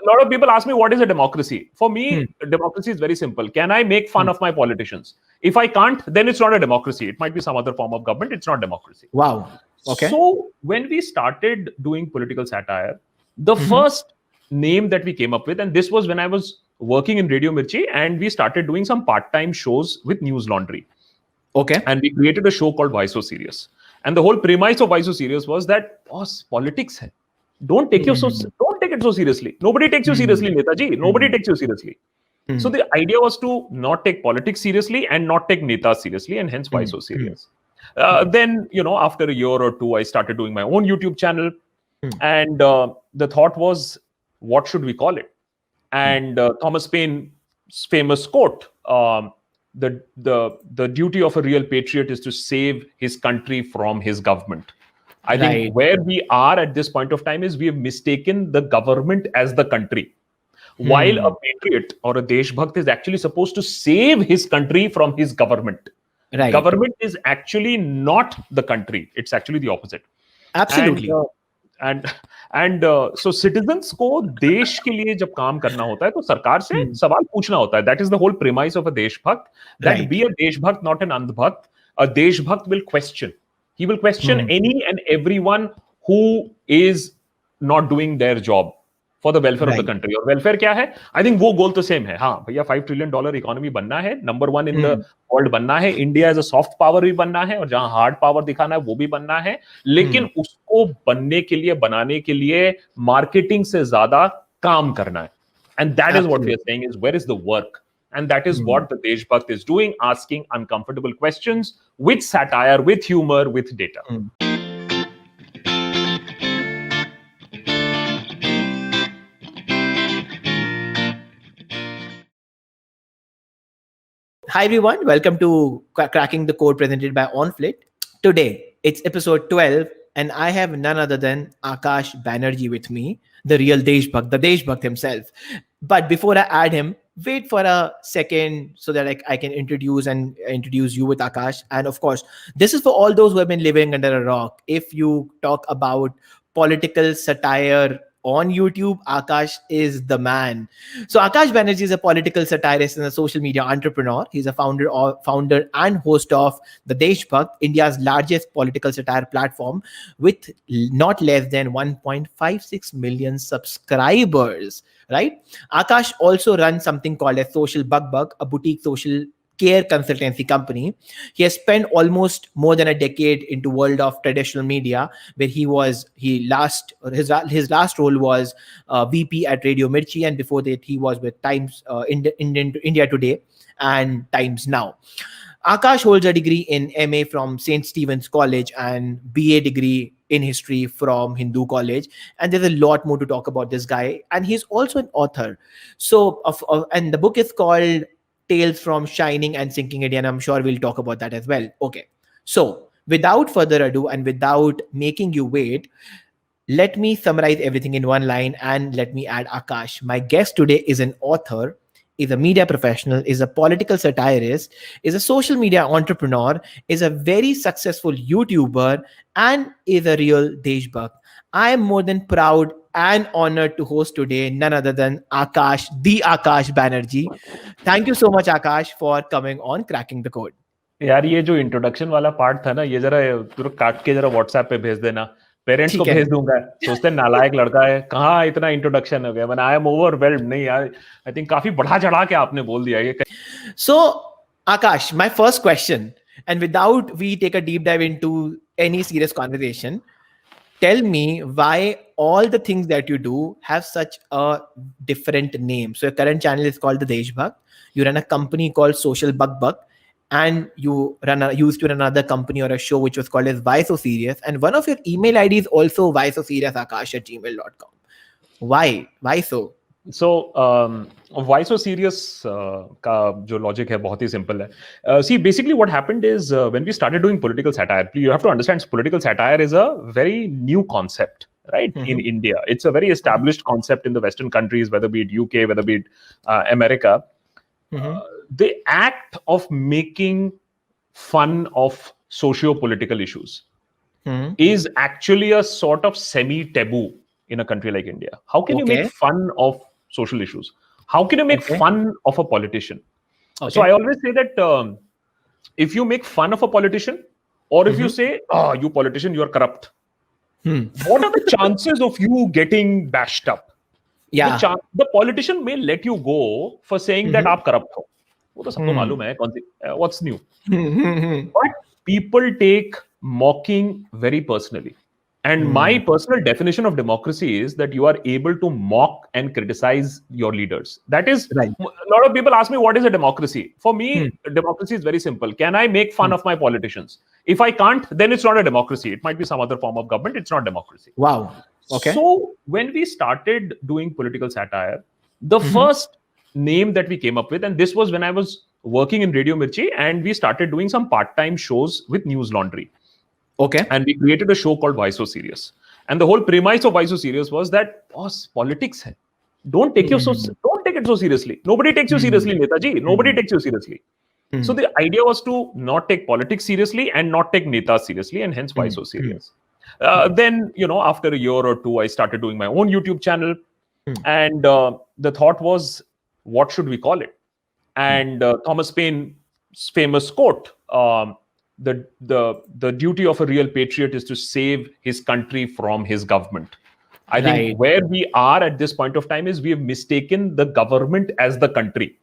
A lot of people ask me, what is a democracy? For Hmm. me, democracy is very simple. Can I make fun of my politicians? If I can't, then it's not a democracy. It might be some other form of government. It's not democracy. Wow. Okay. So when we started doing political satire, the Mm-hmm. first name that we came up with, and this was when I was working in Radio Mirchi, and we started doing some part-time shows with News Laundry. Okay. And we created a show called Why So Serious. And the whole premise of Why So Serious was that, boss, politics hai. Don't take it so seriously. Nobody takes you seriously, Netaji. Nobody takes you seriously. So the idea was to not take politics seriously and not take netas seriously, and hence Why So Serious. Then, after a year or two, I started doing my own YouTube channel, and the thought was, what should we call it? And Thomas Paine's famous quote: "The duty of a real patriot is to save his country from his government." I Right. think where we are at this point of time is we have mistaken the government as the country. While a patriot or a Deshbhakt is actually supposed to save his country from his government. Right. Government is actually not the country. It's actually the opposite. Absolutely. And so citizens को देश के लिए जब काम करना होता है तो सरकार से सवाल पूछना होता है. That is the whole premise of a देशभक्त. That Right. be a देशभक्त, not an अंधभक्त. A देशभक्त will question. He will question any and everyone who is not doing their job for the welfare of the Right. country. और welfare क्या है? I think वो गोल तो same है. हाँ भैया, $5 trillion इकोनॉमी बनना है, नंबर 1 इन द वर्ल्ड बनना है, India as a soft power भी बनना है, और जहां हार्ड पावर दिखाना है वो भी बनना है. लेकिन उसको बनने के लिए, बनाने के लिए मार्केटिंग से ज्यादा काम करना है. And that is what we are saying is, where is the work? And that is what the Deshbhakt is doing, asking uncomfortable questions with satire, with humor, with data. Hi everyone, welcome to Cracking the Code presented by OnFlit. Today, it's episode 12 and I have none other than Akash Banerjee with me, the real Deshbhakt, the Deshbhakt himself. But before I add him, wait for a second so that I can introduce you with Akash. And of course, this is for all those who have been living under a rock. If you talk about political satire on YouTube, Akash is the man. So Akash Banerjee is a political satirist and a social media entrepreneur. He's a founder and host of The Deshbhakt, India's largest political satire platform, with not less than 1.56 million subscribers. Right? Akash also runs something called a Social Bug, a boutique social care consultancy company. He has spent almost more than a decade into world of traditional media, where his last role was VP at Radio Mirchi, and before that he was with Times India Today and Times Now. Akash holds a degree in MA from St. Stephen's College and BA degree in history from Hindu College. And there's a lot more to talk about this guy. And he's also an author. So, and the book is called Tales from Shining and Sinking India, and I'm sure we'll talk about that as well. Okay. So, without further ado and without making you wait, let me summarize everything in one line and let me add Akash. My guest today is an author, is a media professional, is a political satirist, is a social media entrepreneur, is a very successful YouTuber, and is a real Deshbhakt. I am more than proud and honored to host today none other than Akash, the Akash Banerjee. Thank you so much, Akash, for coming on Cracking the Code. यार ये जो introduction वाला part था ना, ये जरा तुरंत काट के जरा व्हाट्सएप पे भेज देना. पेरेंट्स को भेज दूंगा. सोचते हैं नालायक लड़का है, कहाँ इतना इंट्रोडक्शन हो गया. मैंने आई एम ओवरवेल्म्ड. नहीं यार, आई थिंक काफी बढ़ा चढ़ा के आपने बोल दिया ये. So Akash, my first question, and without we take a deep dive into any serious conversation, tell me why all the things that you do have such a different name. So your current channel is called The Deshbhakt. You run a company called Social Bug, and you used to run another company or a show which was called as Why So Serious. And one of your email ID is also whysoserious@gmail.com. Why so? So why so serious का जो logic है बहुत ही simple है. See, basically what happened is when we started doing political satire, you have to understand political satire is a very new concept, right? In India, it's a very established concept in the Western countries, whether be it UK, whether be it America. The act of making fun of socio-political issues is actually a sort of semi-taboo in a country like India? How can you Okay. make fun of social issues? How can you make Okay. fun of a politician? Okay. So I always say that if you make fun of a politician, or if you say, "Oh, you politician, you are corrupt," what are the chances of you getting bashed up? Yeah. The politician may let you go for saying that आप corrupt हो. वो तो सबको मालूम है. What's new? But people take mocking very personally. And my personal definition of democracy is that you are able to mock and criticize your leaders. That is, Right. a lot of people ask me, what is a democracy? For me, democracy is very simple. Can I make fun of my politicians? If I can't, then it's not a democracy. It might be some other form of government. It's not democracy. Wow. Okay. So when we started doing political satire, the first name that we came up with, and this was when I was working in Radio Mirchi, and we started doing some part-time shows with News Laundry. Okay. And we created a show called Why So Serious. And the whole premise of Why So Serious was that, boss, politics hai. Don't take it so seriously. Nobody takes you seriously, Netaji. Nobody takes you seriously. So the idea was to not take politics seriously and not take netas seriously, and hence Why So Serious. Then, after a year or two, I started doing my own YouTube channel. And the thought was, what should we call it? And Thomas Paine's famous quote, the duty of a real patriot is to save his country from his government. I think where we are at this point of time is we have mistaken the government as the country.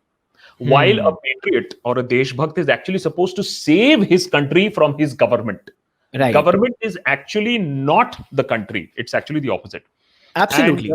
While a patriot or a Deshbhakt is actually supposed to save his country from his government. Right. Government is actually not the country. It's actually the opposite. Absolutely.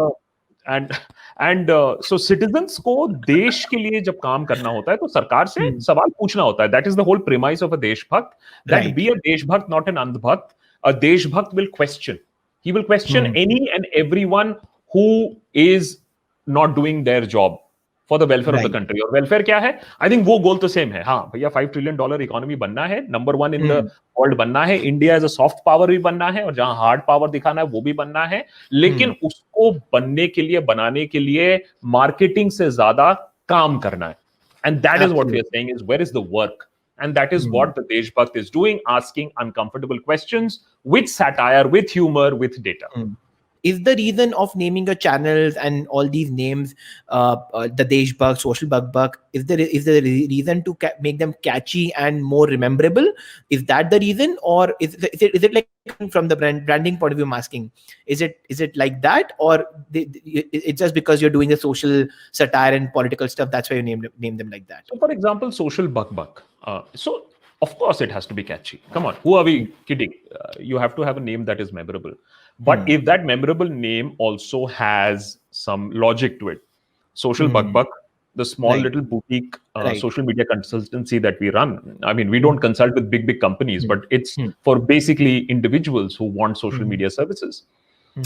And so citizens को देश के लिए जब काम करना होता है तो सरकार से सवाल पूछना होता है. That is the whole premise of a Deshbhakt. That be a Deshbhakt, not an Andhbhakt. A Deshbhakt will question. He will question any and everyone who is not doing their job for the welfare of the country. और welfare क्या है? I think वो goal तो same है. हाँ भैया, $5 trillion economy बनना है, number 1 in the world बनना है, India as a soft power भी बनना है, और जहाँ hard power दिखाना है वो भी बनना है. लेकिन उसको बनने के लिए, बनाने के लिए marketing से ज्यादा काम करना है. And that is what we are saying is, where is the work? And that is what the Deshbhakt is doing, asking uncomfortable questions with satire, with humor, with data. Is the reason of naming your channels and all these names, the Deshbhakt, Social Buck, is the reason to make them catchy and more rememberable? Is that the reason, or is it like from the branding point of view? I'm asking, is it like that, or it's just because you're doing the social satire and political stuff, that's why you name them like that? So, for example, Social Buck. So of course it has to be catchy. Come on, who are we kidding? You have to have a name that is memorable. But if that memorable name also has some logic to it, Social Buck, the small little boutique social media consultancy that we run. I mean, we don't consult with big companies, but it's for basically individuals who want social media services.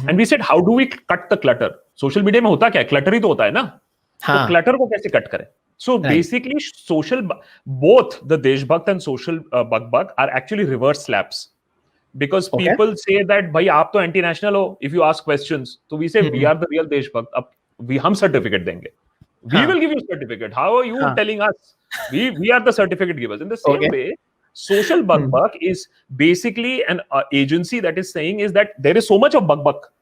And we said, how do we cut the clutter? Social media में होता क्या? Clutter ही तो होता है ना? तो clutter को कैसे cut करें? So basically, both the Deshbhakt and Social Buck are actually reverse slaps. Because people say that, bhai, aap to anti-national ho, if you ask questions. So we say, we are the real Deshbhakt. Hum certificate denge. We will give you certificate. How are you telling us? We are the certificate givers. In the same way, Social Buck is basically an agency that is saying is that there is so much of Buck.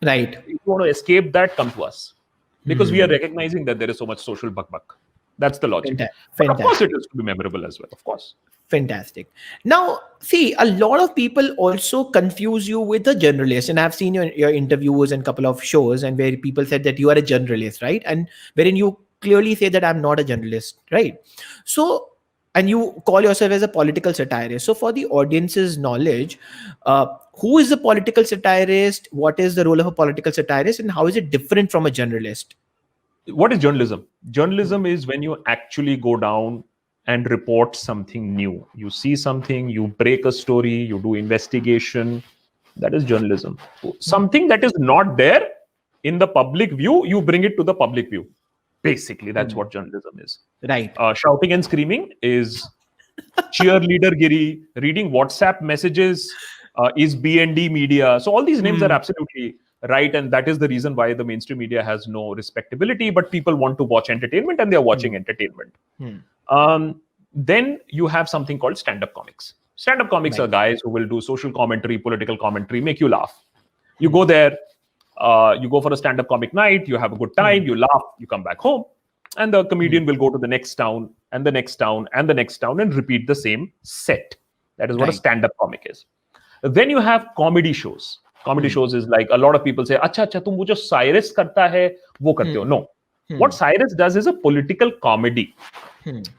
Right. If you want to escape that, come to us. Because we are recognizing that there is so much social Buck. That's the logic. But of course, it is to be memorable as well. Of course. Fantastic. Now, see, a lot of people also confuse you with a journalist, and I've seen your interviews and couple of shows, and where people said that you are a journalist, right? And wherein you clearly say that I'm not a journalist, right? So, and you call yourself as a political satirist. So, for the audience's knowledge, who is a political satirist? What is the role of a political satirist, and how is it different from a journalist? What is journalism? Journalism is when you actually go down and report something new. You see something, you break a story, you do investigation. That is journalism. Something that is not there in the public view, you bring it to the public view. Basically, that's what journalism is. Right. Shouting and screaming is cheerleadergiri. Reading WhatsApp messages is BND media. So all these names are absolutely right, and that is the reason why the mainstream media has no respectability, but people want to watch entertainment and they're watching entertainment. Then you have something called stand-up comics. Stand-up comics are guys who will do social commentary, political commentary, make you laugh. You go there, You go for a stand-up comic night, you have a good time, you laugh, you come back home, and the comedian will go to the next town and the next town and the next town and repeat the same set. That is what a Right. stand-up comic is. Then you have comedy shows. Comedy shows is like a lot of people say, "Acha, acha, tum wo jo Cyrus karta hai, wo karte ho." No. What Cyrus does is a political comedy.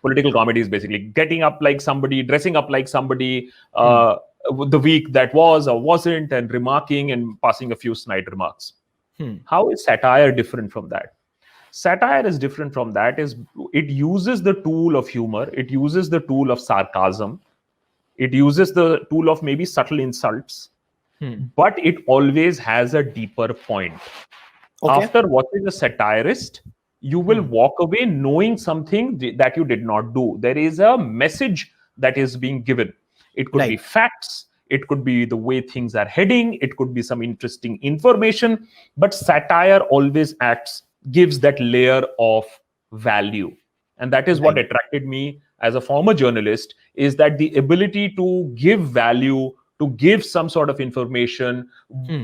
Political comedy is basically getting up like somebody, dressing up like somebody, the week that was or wasn't, and remarking and passing a few snide remarks. How is satire different from that? Satire is different from that is it uses the tool of humor, it uses the tool of sarcasm, it uses the tool of maybe subtle insults, but it always has a deeper point. Okay. After watching a satirist, you will walk away knowing something that you did not do. There is a message that is being given. It could be Right. facts, it could be the way things are heading, it could be some interesting information, but satire always gives that layer of value. And that is what attracted me as a former journalist, is that the ability to give value, to give some sort of information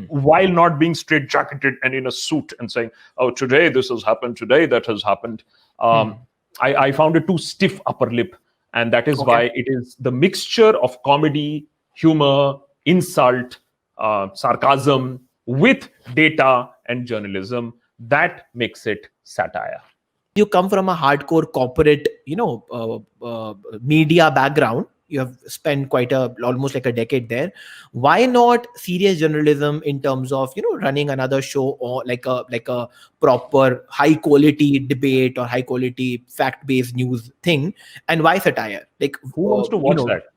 while not being straitjacketed and in a suit and saying, "Oh, today this has happened, today that has happened." I found it too stiff upper lip. And that is why it is the mixture of comedy, humor, insult, sarcasm with data and journalism that makes it satire. You come from a hardcore corporate, media background. You have spent almost like a decade there. Why not serious journalism in terms of, running another show or like a proper high quality debate or high quality fact based news thing? And why satire? Like, Who wants to watch that?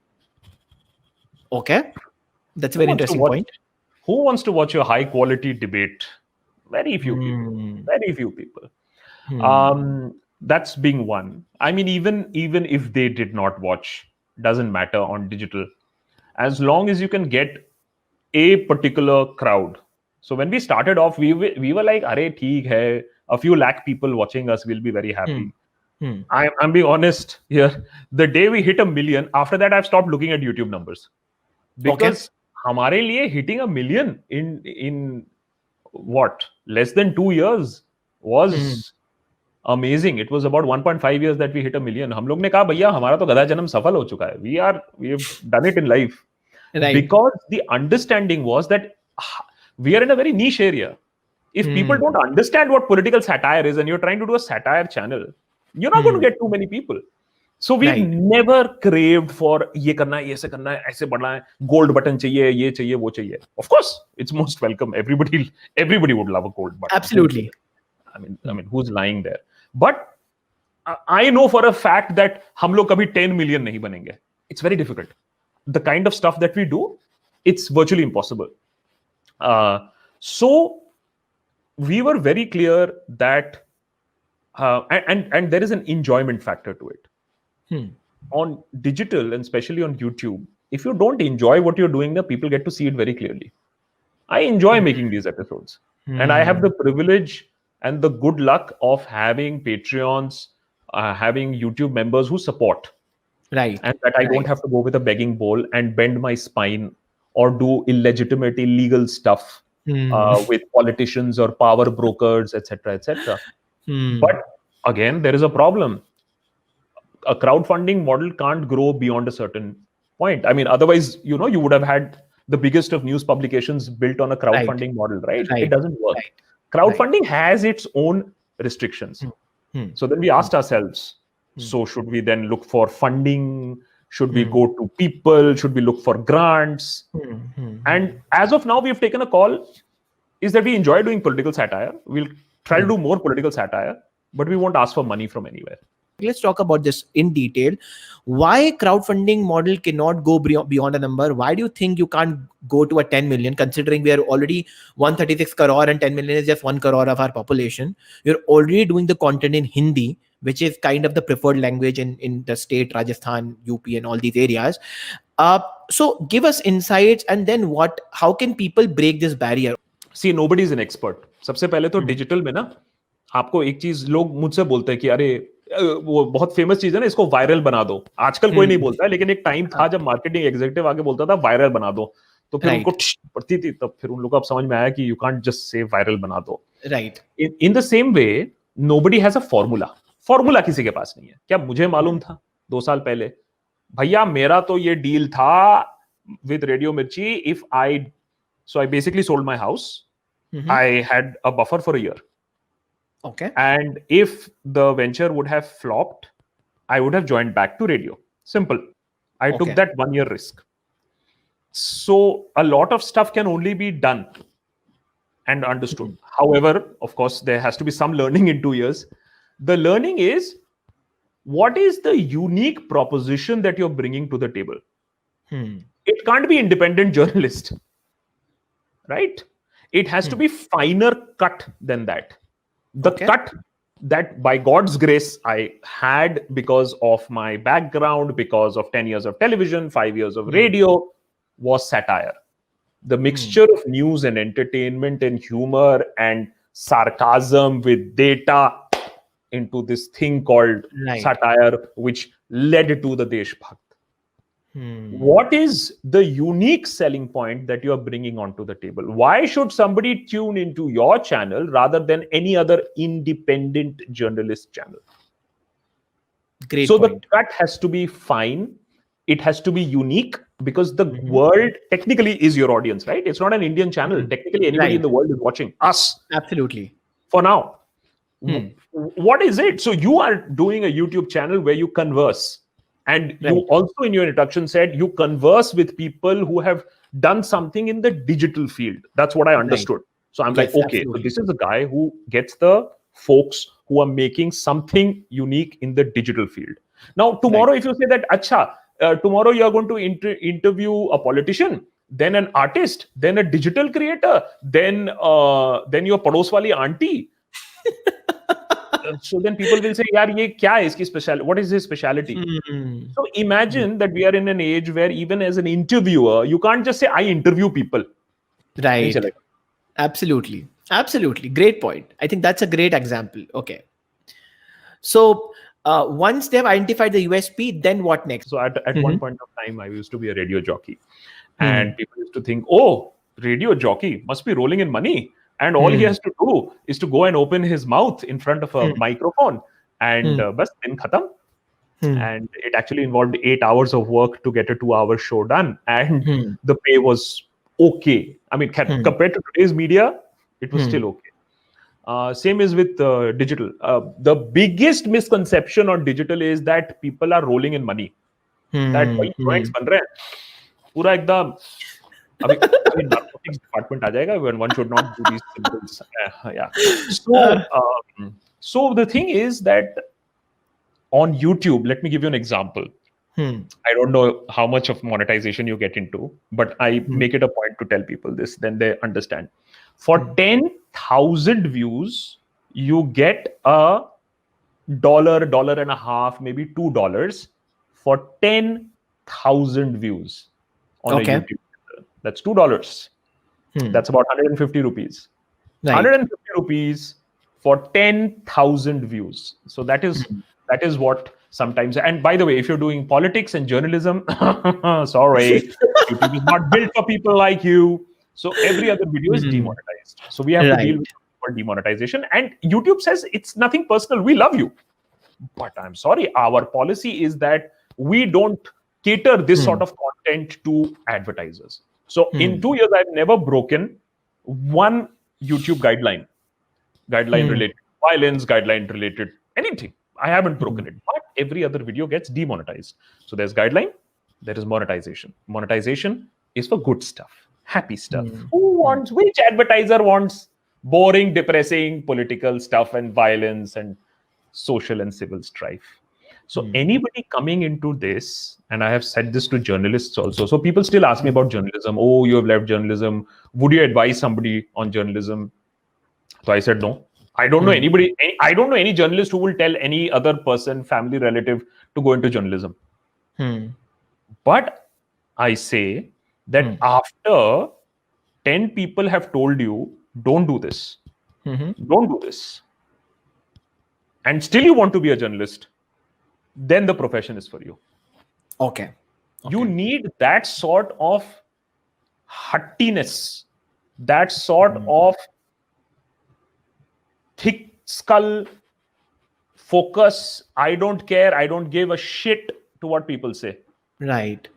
Okay, that's a very interesting point. Who wants to watch a high quality debate? Very few people. Very few people. That's being one. I mean, even if they did not watch, doesn't matter on digital, as long as you can get a particular crowd. So when we started off, we were like, "Arey, theek hai, a few lakh people watching us will be very happy." I'm being honest here. The day we hit 1 million, after that I've stopped looking at YouTube numbers, because हमारे लिए hitting 1 million in what, less than 2 years was amazing. It was about 1.5 years that we hit 1 million. हम लोग ने कहा, भैया हमारा तो गधा जन्म सफल हो चुका है. We have done it in life. Right. Because the understanding was that we are in a very niche area. If people don't understand what political satire is and you're trying to do a satire channel, you're not going to get too many people. So we've never craved for ये करना है, ऐसे करना है, ऐसे बढ़ना है, gold button चाहिए, ये चाहिए, वो चाहिए. Of course, it's most welcome. Everybody would love a gold button. Absolutely. I mean, who's lying there? But I know for a fact that हम लोग कभी 10 million नहीं बनेंगे. It's very difficult. The kind of stuff that we do, it's virtually impossible. So we were very clear that, and there is an enjoyment factor to it. On digital and especially on YouTube, if you don't enjoy what you're doing, the people get to see it very clearly. I enjoy making these episodes, and I have the privilege and the good luck of having Patreons, having YouTube members who support. Right. And that I don't have to go with a begging bowl and bend my spine or do illegitimate, illegal stuff with politicians or power brokers, etc., etc. But again, there is a problem. A crowdfunding model can't grow beyond a certain point. I mean, otherwise, you would have had the biggest of news publications built on a crowdfunding model, right? It doesn't work. Crowdfunding has its own restrictions. So then we asked ourselves, so should we then look for funding? Should we go to people? Should we look for grants? And as of now, we've taken a call, is that we enjoy doing political satire. We'll try to do more political satire, but we won't ask for money from anywhere. Let's talk about this in detail. Why crowdfunding model cannot go beyond a number? Why do you think you can't go to a 10 million, considering we are already 136 crore and 10 million is just 1 crore of our population? You're already doing the content in Hindi, which is kind of the preferred language in the state, Rajasthan, UP and all these areas. So give us insights, and then how can people break this barrier? See, nobody is an expert. सबसे पहले तो digital में ना आपको एक चीज लोग मुझसे बोलते हैं कि अरे वो बहुत फेमस चीज है ना, इसको वायरल बना दो. आजकल कोई नहीं बोलता है, लेकिन एक टाइम था जब मार्केटिंग एग्जीक्यूटिव आके बोलता था वायरल बना दो. तो फिर Right. उनको पड़ती थी, तब फिर उन लोगों को अब समझ में आया कि you can't just say viral बना दो. Right. In the same way, nobody has a formula. Formula किसी के पास नहीं है. क्या मुझे मालूम था 2 साल पहले, भैया मेरा तो ये डील था with Radio Mirchi, if I basically sold my house. Mhm. I had a buffer for a year. Okay. And if the venture would have flopped, I would have joined back to radio. Simple. I Okay. took that 1 year risk. So a lot of stuff can only be done and understood. However, of course, there has to be some learning in 2 years. The learning is, what is the unique proposition that you're bringing to the table? It can't be independent journalist, right? It has to be finer cut than that. The Okay. cut that by God's grace I had because of my background, because of 10 years of television, 5 years of radio, was satire. The mixture of news and entertainment and humor and sarcasm with data into this thing called Right. satire, which led to the Deshbhakt. What is the unique selling point that you are bringing onto the table? Why should somebody tune into your channel rather than any other independent journalist channel? Great So point. the cut has to be fine. It has to be unique, because the world technically is your audience, right? It's not an Indian channel. Technically, anybody Right. in the world is watching us Absolutely. for now. What is it? So you are doing a YouTube channel where you converse. And you Right. also in your introduction said you converse with people who have done something in the digital field. That's what I understood. So I'm Yes, like, okay, absolutely. so this is a guy who gets the folks who are making something unique in the digital field. Now, tomorrow, if you say that, acha, tomorrow you are going to interview a politician, then an artist, then a digital creator, then your pados wali auntie. So then people will say, yaar, ye kya hai iski speciality? What is his speciality? So imagine that we are in an age where even as an interviewer, you can't just say, I interview people. Right. Nahi chalega. Absolutely. Absolutely. Great point. I think that's a great example. Okay. So once they've identified the USP, then what next? So at one point of time, I used to be a radio jockey. And people used to think, oh, radio jockey must be rolling in money. And all he has to do is to go and open his mouth in front of a microphone. And bas, din khatam. And it actually involved 8 hours of work to get a 2-hour show done. And the pay was okay. I mean, compared to today's media, it was still okay. Same is with digital. The biggest misconception on digital is that people are rolling in money. That drawings ban rahe hain. Pura ekdam. I mean, narcotics department aa jayega when one should not do these symbols. Yeah. So the thing is that on YouTube, let me give you an example. I don't know how much of monetization you get into, but I make it a point to tell people this, then they understand. For 10,000 views, you get $1, $1.50, maybe $2 for 10,000 views on a YouTube channel. That's $2. That's about 150 rupees. Right. 150 rupees for 10,000 views. So that is what sometimes. And by the way, if you're doing politics and journalism, sorry, YouTube is not built for people like you. So every other video is demonetized. So we have to deal with demonetization. And YouTube says it's nothing personal. We love you. But I'm sorry, our policy is that we don't cater this sort of content to advertisers. So in 2 years, I've never broken one YouTube guideline related to violence, guideline related anything. I haven't broken it. But every other video gets demonetized. So there's guideline, there is monetization. Monetization is for good stuff, happy stuff. Which advertiser wants boring, depressing political stuff and violence and social and civil strife? So anybody coming into this, and I have said this to journalists also. So people still ask me about journalism. Oh, you have left journalism. Would you advise somebody on journalism? So I said, no. I don't know anybody. I don't know any journalist who will tell any other person, family, relative to go into journalism. But I say that after 10 people have told you, don't do this, don't do this, and still you want to be a journalist, then the profession is for you. Okay. You need that sort of huttiness, that sort of thick skull focus, I don't care, I don't give a shit to what people say. Right.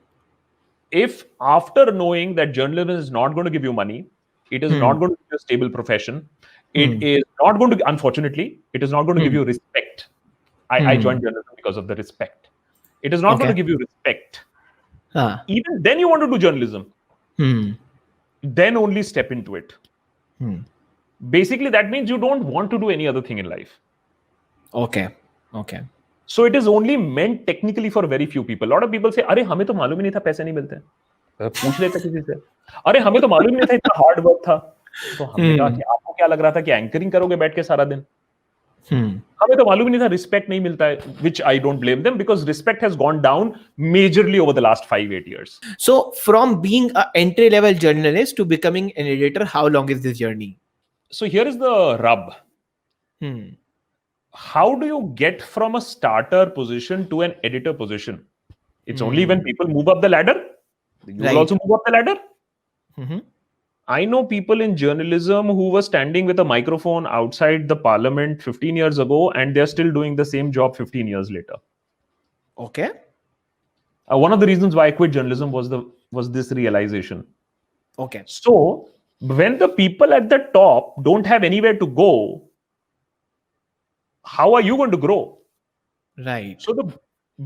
If after knowing that journalism is not going to give you money, it is not going to give you a stable profession, it is not going to, unfortunately, it is not going to give you respect. I joined journalism because of the respect. It is not going to give you respect. Even then you want to do journalism. Then only step into it. Basically, that means you don't want to do any other thing in life. Okay. So it is only meant technically for very few people. A lot of people say, "अरे हमें तो मालूम ही नहीं था पैसे नहीं मिलते हैं." पूछ लेते किसी से, "अरे हमें तो मालूम ही नहीं था इतना हार्ड वर्क था." तो हमने कहा कि आपको क्या लग रहा था कि एंकरिंग करोगे बैठ के सारा दिन? हमें तो मालूम ही नहीं था रिस्पेक्ट नहीं मिलता है, which I don't blame them because respect has gone down majorly over the last 5-8 years. So from being an entry level journalist to becoming an editor, how long is this journey? So here is the rub. How do you get from a starter position to an editor position? It's only when people move up the ladder. You will also move up the ladder. I know people in journalism who were standing with a microphone outside the parliament 15 years ago and they're still doing the same job 15 years later. Okay. One of the reasons why I quit journalism was this realization. Okay. So when the people at the top don't have anywhere to go, how are you going to grow? Right. So the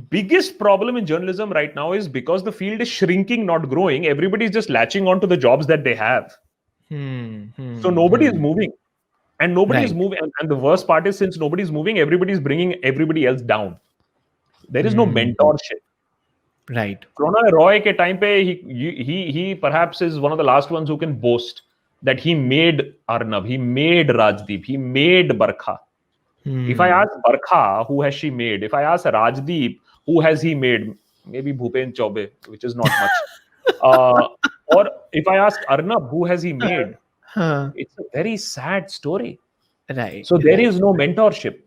biggest problem in journalism right now is because the field is shrinking, not growing. Everybody is just latching on to the jobs that they have. So nobody is moving. And nobody is moving. And the worst part is, since nobody is moving, everybody is bringing everybody else down. There is no mentorship. Right. Pranay Roy ke time pe, he perhaps is one of the last ones who can boast that he made Arnab, he made Rajdeep, he made Barkha. If I ask Barkha, who has she made? If I ask Rajdeep, who has he made? Maybe Bhupen Chaubey, which is not much. Or if I ask Arnab, who has he made? It's a very sad story. Right. So there is no mentorship.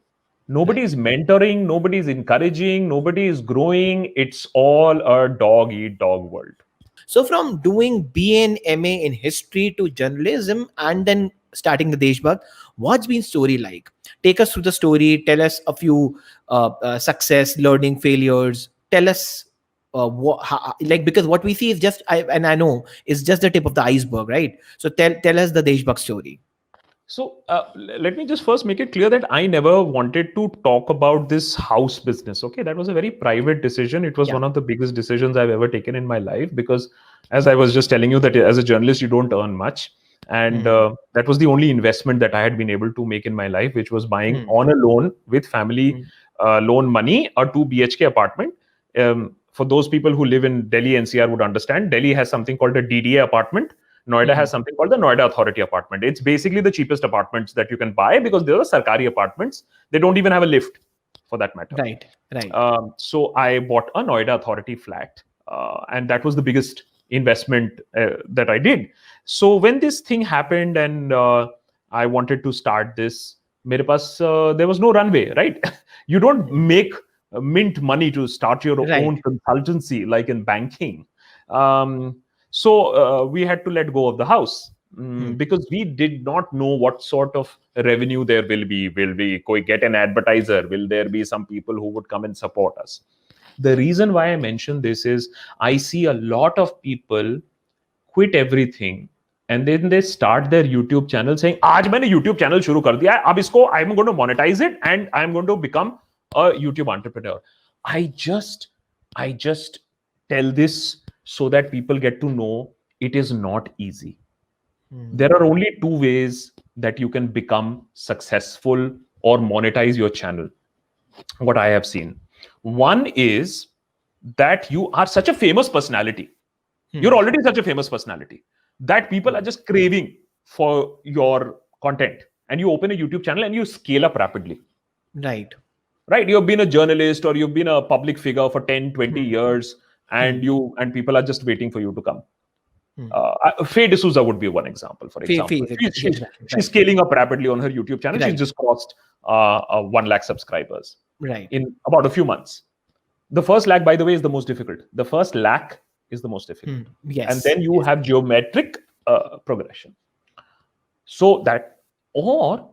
Nobody is mentoring, nobody is encouraging, nobody is growing. It's all a dog-eat-dog world. So from doing BA and MA in history to journalism and then starting the Deshbhakt, what's been story like? Take us through the story. Tell us a few success, learning, failures. Tell us because what we see is just, I know, is just the tip of the iceberg, right? So tell us the Deshbhakt story. So let me just first make it clear that I never wanted to talk about this house business. Okay, that was a very private decision. It was one of the biggest decisions I've ever taken in my life because, as I was just telling you, that as a journalist you don't earn much, and that was the only investment that I had been able to make in my life, which was buying on a loan with family loan money a 2 BHK apartment. For those people who live in Delhi NCR would understand, Delhi has something called a DDA apartment. Noida has something called the Noida Authority apartment. It's basically the cheapest apartments that you can buy because they're the Sarkari apartments. They don't even have a lift, for that matter. Right. So I bought a Noida Authority flat, and that was the biggest investment that I did. So when this thing happened and I wanted to start this, there was no runway, right? You don't mint money to start your own consultancy like in banking. So we had to let go of the house because we did not know what sort of revenue there will be. Will we get an advertiser? Will there be some people who would come and support us? The reason why I mention this is I see a lot of people quit everything and then they start their YouTube channel saying, "Aaj maine YouTube channel shuru kar diya hai. Ab isko I'm going to monetize it and I'm going to become a YouTube entrepreneur." I just tell this so that people get to know it is not easy. There are only two ways that you can become successful or monetize your channel. What I have seen. One is that you are such a famous personality. You're already such a famous personality that people are just craving for your content. And you open a YouTube channel and you scale up rapidly. Right. You've been a journalist or you've been a public figure for 10, 20 years. And people are just waiting for you to come. Faye D'Souza would be one example. For example, she's scaling up rapidly on her YouTube channel. She's just crossed 1 lakh subscribers in about a few months. The first lakh, by the way, is the most difficult. The first lakh is the most difficult. Yes. And then you have geometric progression. So that, or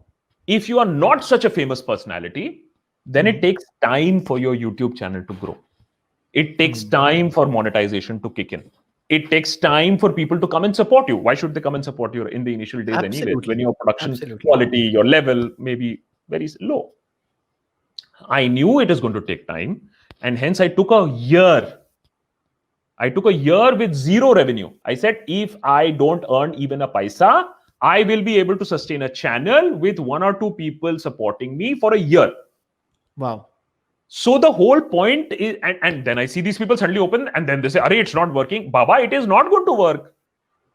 if you are not such a famous personality, then it takes time for your YouTube channel to grow. It takes time for monetization to kick in. It takes time for people to come and support you. Why should they come and support you in the initial days anyway, when your production quality, your level may be very low? I knew it is going to take time, and hence I took a year. I took a year with zero revenue. I said, if I don't earn even a paisa, I will be able to sustain a channel with 1 or 2 people supporting me for a year. Wow. So the whole point is, and then I see these people suddenly open, and then they say, "Arey, it's not working." Baba, it is not going to work.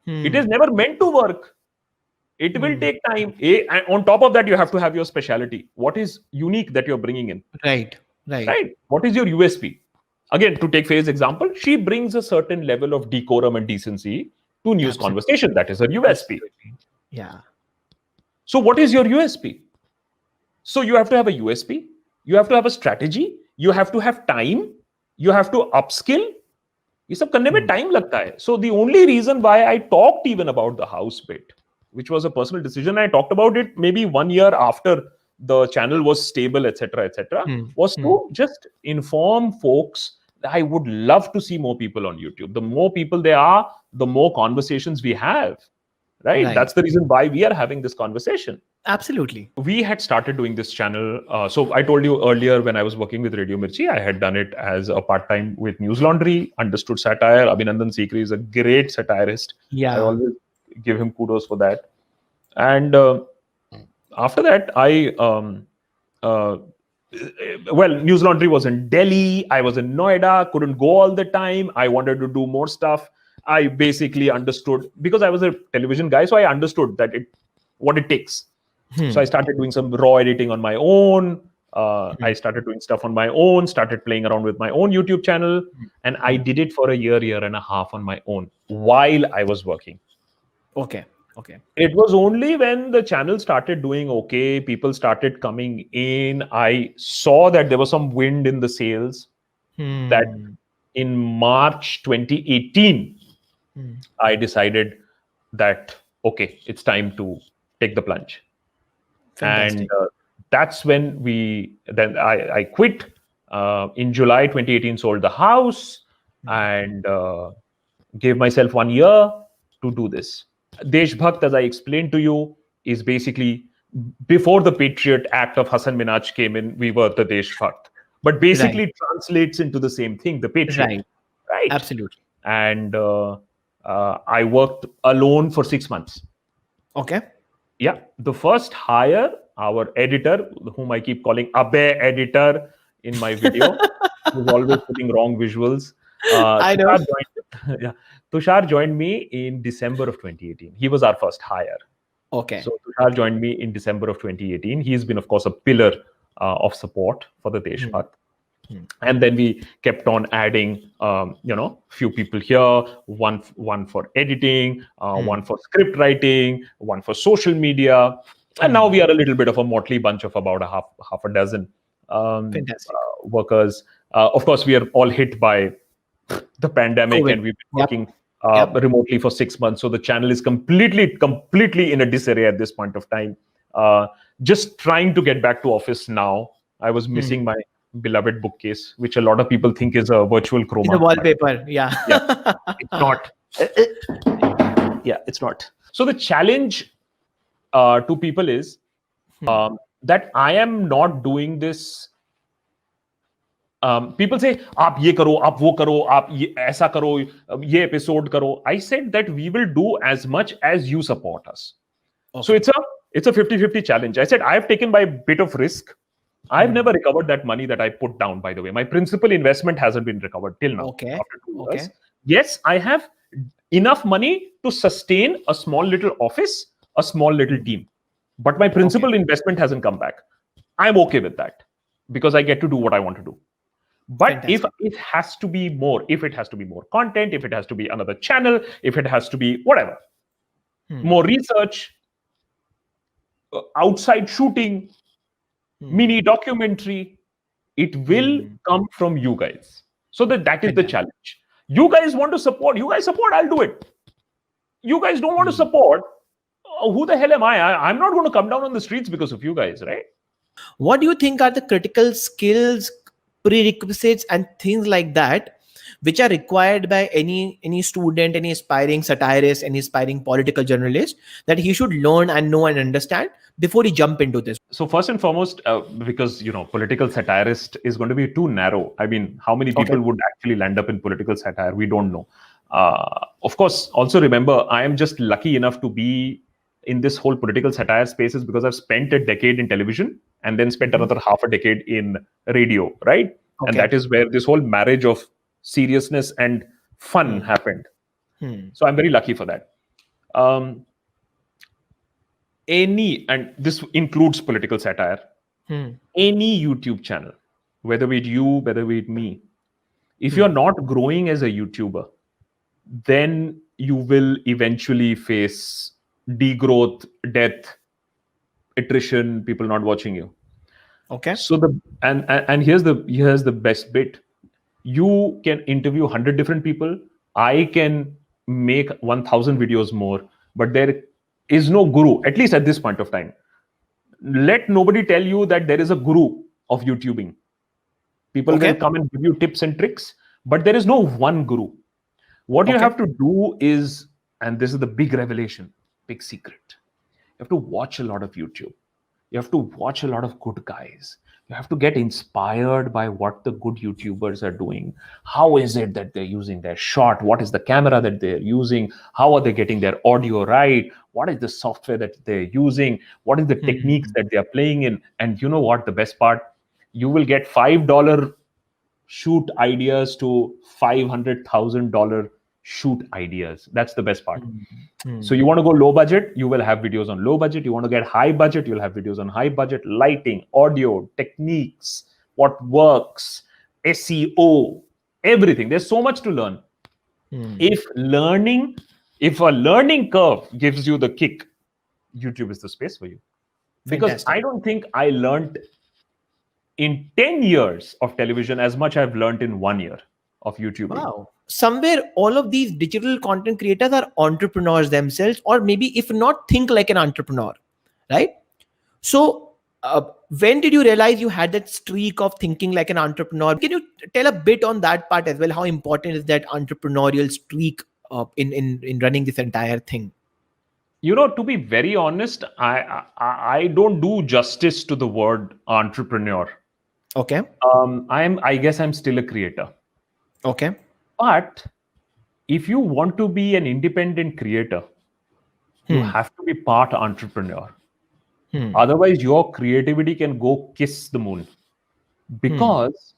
It is never meant to work. It will take time. And on top of that, you have to have your specialty. What is unique that you're bringing in? Right. What is your USP? Again, to take Faye's example, she brings a certain level of decorum and decency to news conversation. That is her USP. Yeah. So what is your USP? So you have to have a USP. You have to have a strategy. You have to have time. You have to upskill. ये सब करने में time लगता है. So the only reason why I talked even about the house bit, which was a personal decision, I talked about it maybe 1 year after the channel was stable, etc., was to just inform folks that I would love to see more people on YouTube. The more people there are, the more conversations we have. Right? That's the reason why we are having this conversation. Absolutely. We had started doing this channel. So I told you earlier, when I was working with Radio Mirchi, I had done it as a part-time with News Laundry, understood satire. Abhinandan Sikri is a great satirist. Yeah. I always give him kudos for that. And after that, News Laundry was in Delhi. I was in Noida, couldn't go all the time. I wanted to do more stuff. I basically understood, because I was a television guy, so I understood that what it takes. So I started doing some raw editing on my own. I started doing stuff on my own, started playing around with my own YouTube channel. And I did it for a year and a half on my own while I was working. Okay. It was only when the channel started doing okay, people started coming in, I saw that there was some wind in the sails, that in March 2018, I decided that, okay, it's time to take the plunge. Fantastic. And that's when I quit. In July 2018, sold the house and gave myself 1 year to do this. Deshbhakt, as I explained to you, is basically before the Patriot Act of Hasan Minhaj came in, we were the Deshbhakt. But basically translates into the same thing, the Patriot. Right. Absolutely. And I worked alone for 6 months. Okay. Yeah. The first hire, our editor, whom I keep calling Abe editor in my video, who's always putting wrong visuals. I know. Tushar joined me in December of 2018. He was our first hire. Okay. So Tushar joined me in December of 2018. He's been, of course, a pillar of support for the Deshbhakt. And then we kept on adding, few people here, one for editing, one for script writing, one for social media. And now we are a little bit of a motley bunch of about half a dozen workers. Of course, we are all hit by the pandemic, COVID. And we've been working remotely for 6 months. So the channel is completely in a disarray at this point of time. Just trying to get back to office now. I was missing my beloved bookcase, which a lot of people think is a virtual chroma. It's a wallpaper, It's not. It's not. So the challenge to people is that I am not doing this. People say, "Aap ye karo, aap wo karo, aap ye aisa karo, ye episode karo." I said that we will do as much as you support us. Okay. So it's a 50-50 challenge. I said I have taken by a bit of risk. I've never recovered that money that I put down, by the way. My principal investment hasn't been recovered till now. Okay. After 2 years. Yes, I have enough money to sustain a small little office, a small little team. But my principal investment hasn't come back. I'm okay with that because I get to do what I want to do. But if it has to be more, if it has to be more content, if it has to be another channel, if it has to be whatever, more research, outside shooting, mini documentary, it will come from you guys. So that is the challenge. You guys want to support, you guys support, I'll do it. You guys don't want to support, who the hell am I? I'm not going to come down on the streets because of you guys, right? What do you think are the critical skills, prerequisites, and things like that which are required by any student, any aspiring satirist, any aspiring political journalist that he should learn and know and understand before he jump into this? So first and foremost, because political satirist is going to be too narrow. I mean, how many people would actually land up in political satire? We don't know. Of course, also remember, I am just lucky enough to be in this whole political satire spaces because I've spent a decade in television and then spent another half a decade in radio, right? And that is where this whole marriage of seriousness and fun happened. So I'm very lucky for that. And this includes political satire, any YouTube channel, whether it you, whether it me, if you're not growing as a YouTuber, then you will eventually face degrowth, death, attrition, people not watching you. Okay. So and here's the best bit. You can interview 100 different people. I can make 1,000 videos more, but there is no guru, at least at this point of time. Let nobody tell you that there is a guru of YouTubing. People will come and give you tips and tricks, but there is no one guru. What you have to do is, and this is the big revelation, big secret, you have to watch a lot of YouTube. You have to watch a lot of good guys. You have to get inspired by what the good YouTubers are doing. How is it that they're using their shot? What is the camera that they're using? How are they getting their audio right? What is the software that they're using? What is the techniques that they're playing in? And you know what? The best part, you will get $5 shoot ideas to $500,000 shoot ideas. That's the best part. So you want to go low budget, you will have videos on low budget. You want to get high budget, you'll have videos on high budget, lighting, audio, techniques, what works, SEO, everything. There's so much to learn. If a learning curve gives you the kick, YouTube is the space for you. Because I don't think I learned in 10 years of television as much I've learned in 1 year of YouTube. Wow. Somewhere all of these digital content creators are entrepreneurs themselves, or maybe if not, think like an entrepreneur, right? So when did you realize you had that streak of thinking like an entrepreneur? Can you tell a bit on that part as well? How important is that entrepreneurial streak in running this entire thing? To be very honest, I don't do justice to the word entrepreneur. Okay. I guess I'm still a creator. Okay. But if you want to be an independent creator, you have to be part entrepreneur. Otherwise, your creativity can go kiss the moon. Because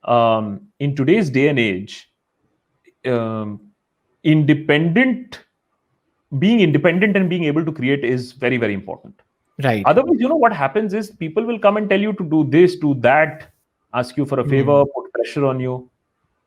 in today's day and age, being independent and being able to create is very, very important. Right. Otherwise, what happens is people will come and tell you to do this, do that, ask you for a favor, put pressure on you.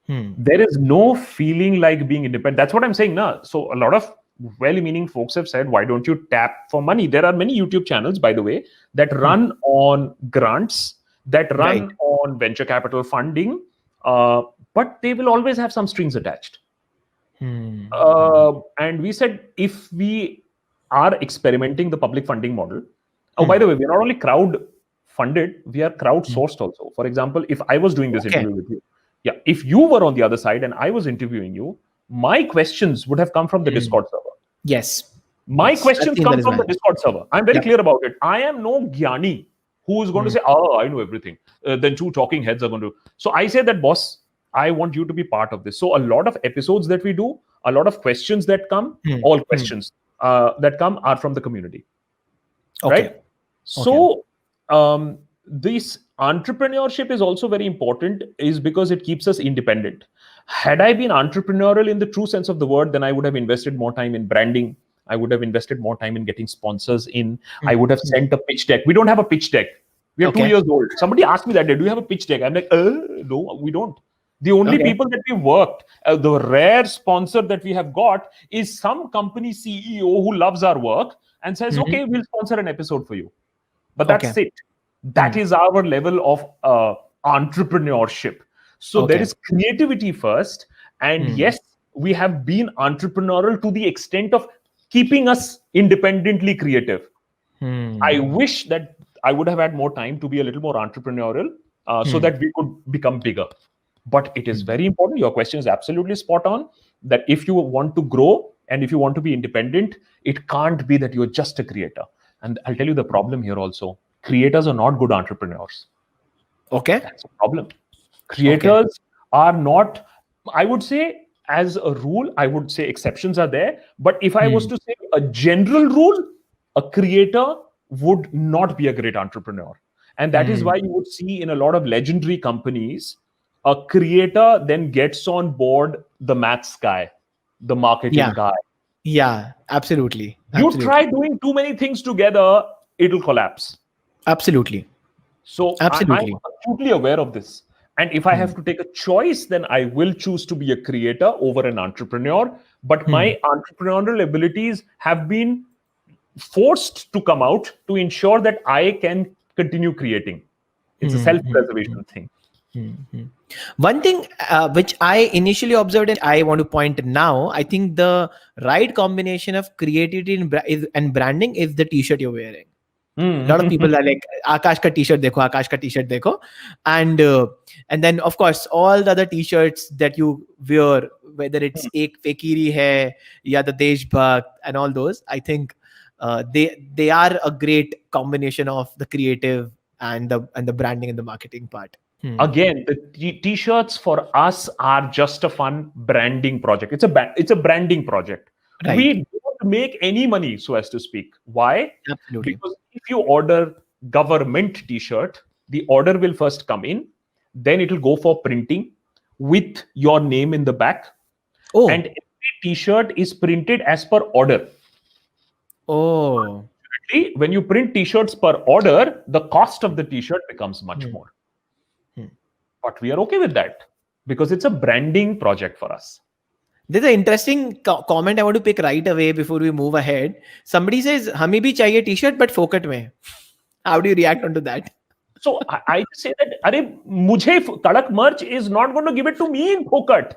There is no feeling like being independent. That's what I'm saying now. So a lot of well-meaning folks have said, why don't you tap for money? There are many YouTube channels, by the way, that run on grants, that run on venture capital funding, but they will always have some strings attached. And we said, if we are experimenting the public funding model, by the way, we're not only crowd funded, we are crowdsourced also. For example, if I was doing this interview with you, if you were on the other side and I was interviewing you, my questions would have come from the Discord server. Yes. My questions come from the Discord server. I'm very clear about it. I am no Gyani who is going to say, I know everything. Then two talking heads are going to. So I say that, boss, I want you to be part of this. So a lot of episodes that we do, a lot of questions that come, all questions that come are from the community. Right? So this entrepreneurship is also very important, is because it keeps us independent. Had I been entrepreneurial in the true sense of the word, then I would have invested more time in branding. I would have invested more time in getting sponsors in. I would have sent a pitch deck. We don't have a pitch deck. We are 2 years old. Somebody asked me that day, do you have a pitch deck? I'm like, no, we don't. The only people that we worked, the rare sponsor that we have got is some company CEO who loves our work and says, okay, we'll sponsor an episode for you. But that's it. That is our level of entrepreneurship. So there is creativity first, And yes, we have been entrepreneurial to the extent of keeping us independently creative. I wish that I would have had more time to be a little more entrepreneurial so that we could become bigger. But it is very important. Your question is absolutely spot on, that if you want to grow and if you want to be independent, it can't be that you're just a creator. And I'll tell you the problem here also. Creators are not good entrepreneurs. Okay. That's a problem. Creators are not, I would say, as a rule, I would say exceptions are there. But if I was to say a general rule, a creator would not be a great entrepreneur. And that is why you would see in a lot of legendary companies, a creator then gets on board the maths guy, the marketing guy. Yeah, absolutely. You try doing too many things together, it'll collapse. Absolutely. So I'm acutely aware of this. And if I have to take a choice, then I will choose to be a creator over an entrepreneur. But my entrepreneurial abilities have been forced to come out to ensure that I can continue creating. It's a self-preservation thing. One thing which I initially observed and I want to point now, I think the right combination of creativity and branding is the t-shirt you're wearing. A lot of people are like, Akash ka t-shirt dekho, Akash ka t-shirt dekho. And then of course, all the other t-shirts that you wear, whether it's Ek Fekiri Hai, ya the Deshbhakt and all those, I think they are a great combination of the creative and the branding and the marketing part. Again, the t-shirts for us are just a fun branding project. It's a branding project. Right. We don't make any money, so as to speak. Why? Absolutely. Because if you order government t-shirt, the order will first come in, then it will go for printing with your name in the back. Oh. And every t-shirt is printed as per order. Oh. When you print t-shirts per order, the cost of the t-shirt becomes much more. But we are okay with that because it's a branding project for us. There's an interesting comment I want to pick right away before we move ahead. Somebody says, "Hame bhi chahiye t-shirt, but fokat mein." How do you react onto that? So I say that, mujhe Kadak merch is not going to give it to me in fokat.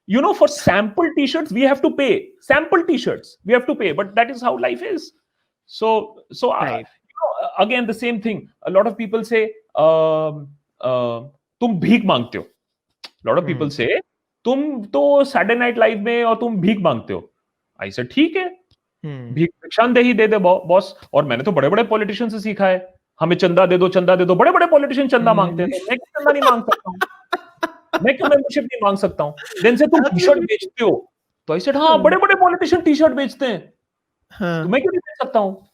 You know, for sample t-shirts, we have to pay. Sample t-shirts, we have to pay. But that is how life is. So right. Again, the same thing. A lot of people say, तुम भीख मांगते हो. lot of people say, तुम तो Saturday Night Live में और तुम भीख मांगते हो. I said, ठीक है, भिक्षांदेही दे दे बॉस. और मैंने तो बड़े बड़े पॉलिटिशियन से सीखा है, हमें चंदा दे दो. बड़े बड़े पॉलिटिशियन चंदा मांगते हैं, मैं क्यों चंदा नहीं मांग सकता हूँ? मैं क्यों मेंबरशिप नहीं मांग सकता हूँ? देन से तुम टी-शर्ट बेचते हो, तो I said, हाँ, बड़े बड़े पॉलिटिशियन टी-शर्ट बेचते हैं, तो मैं क्यों नहीं बेच सकता हूँ?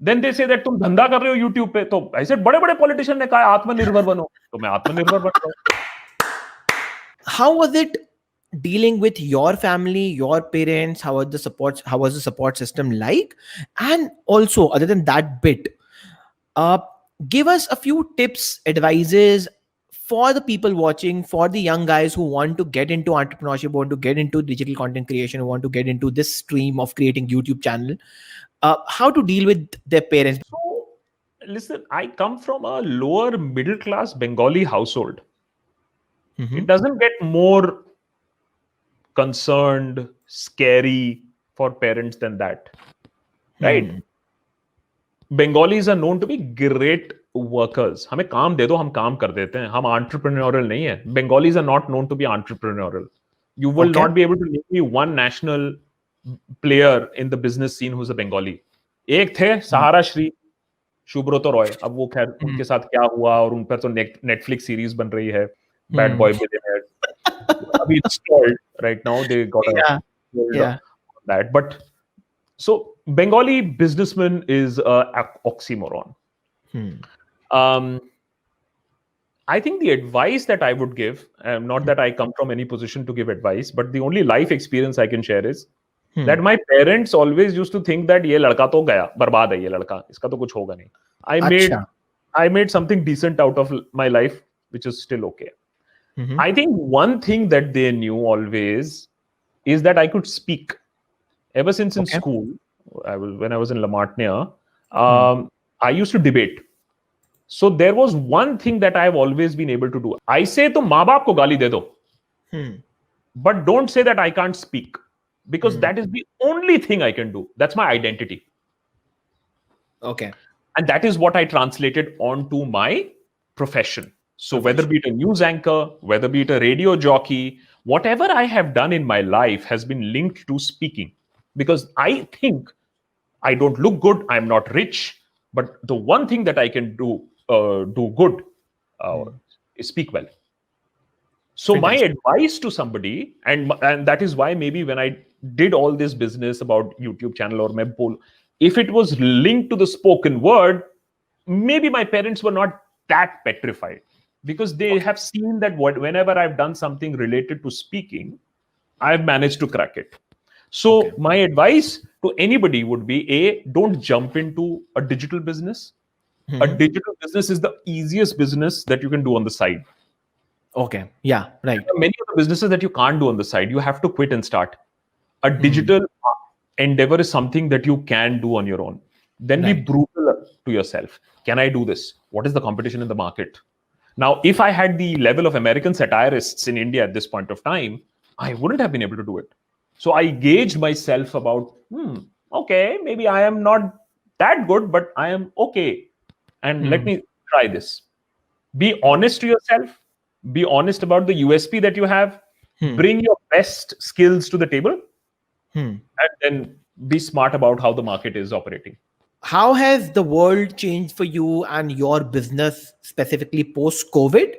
Then they say that तुम धंधा कर रहे हो YouTube पे, तो I said बड़े बड़े पॉलिटिशियन ने कहा आत्मनिर्भर बनो, तो मैं आत्मनिर्भर बन रहा हूँ. How was it dealing with your family, your parents? How was the support system like? And also, other than that bit, give us a few tips, advices for the people watching, for the young guys who want to get into entrepreneurship, want to get into digital content creation, who want to get into this stream of creating YouTube channel. How to deal with their parents? So, listen, I come from a lower middle class Bengali household. It doesn't get more concerned, scary for parents than that. Right? Bengalis are known to be great workers. हमें काम दे दो, हम काम कर देते हैं. हम entrepreneurial नहीं है. Bengalis are not known to be entrepreneurial. You will not be able to name me one national player in the business scene who's a Bengali. एक थे सहारा श्री, शुभ्रतो रॉय. अब वो खैर उनके साथ क्या हुआ और उन पर तो नेटफ्लिक्स सीरीज बन रही है, Bad Boy Billionaire. अभी it's stalled right now. They got that. But so Bengali businessman is an oxymoron. I think the advice that I would give, not that I come from any position to give advice, but the only life experience I can share is that my parents always used to think that ये लड़का तो गया, बर्बाद है ये लड़का, इसका तो कुछ होगा नहीं. I made something decent out of my life, which is still okay. I think one thing that they knew always is that I could speak. Ever since in school, when I was in La Martiniere, I used to debate. So there was one thing that I've always been able to do. I say, तो माँ बाप को गाली दे दो, but don't say that I can't speak, because Hmm. that is the only thing I can do. That's my identity. Okay. And that is what I translated onto my profession. So whether be it a news anchor, whether be it a radio jockey, whatever I have done in my life has been linked to speaking, because I think I don't look good, I'm not rich, but the one thing that I can do good is speak well. So my Fantastic. advice to somebody, and that is why maybe when I did all this business about YouTube channel or Mebpol, if it was linked to the spoken word, maybe my parents were not that petrified, because they have seen that whenever I've done something related to speaking, I've managed to crack it. So Okay. my advice to anybody would be: A, don't jump into a digital business. A Mhm. digital business is the easiest business that you can do on the side. Okay. Yeah. Right. There are many of the businesses that you can't do on the side. You have to quit and start. A Hmm. digital endeavor is something that you can do on your own. Then be Right. brutal to yourself. Can I do this? What is the competition in the market? Now, if I had the level of American satirists in India at this point of time, I wouldn't have been able to do it. So I gauged myself about, okay, maybe I am not that good, but I am okay. And let Hmm. me try this. Be honest to yourself. Be honest about the USP that you have. Hmm. Bring your best skills to the table, Hmm. and then be smart about how the market is operating. How has the world changed for you and your business specifically post COVID?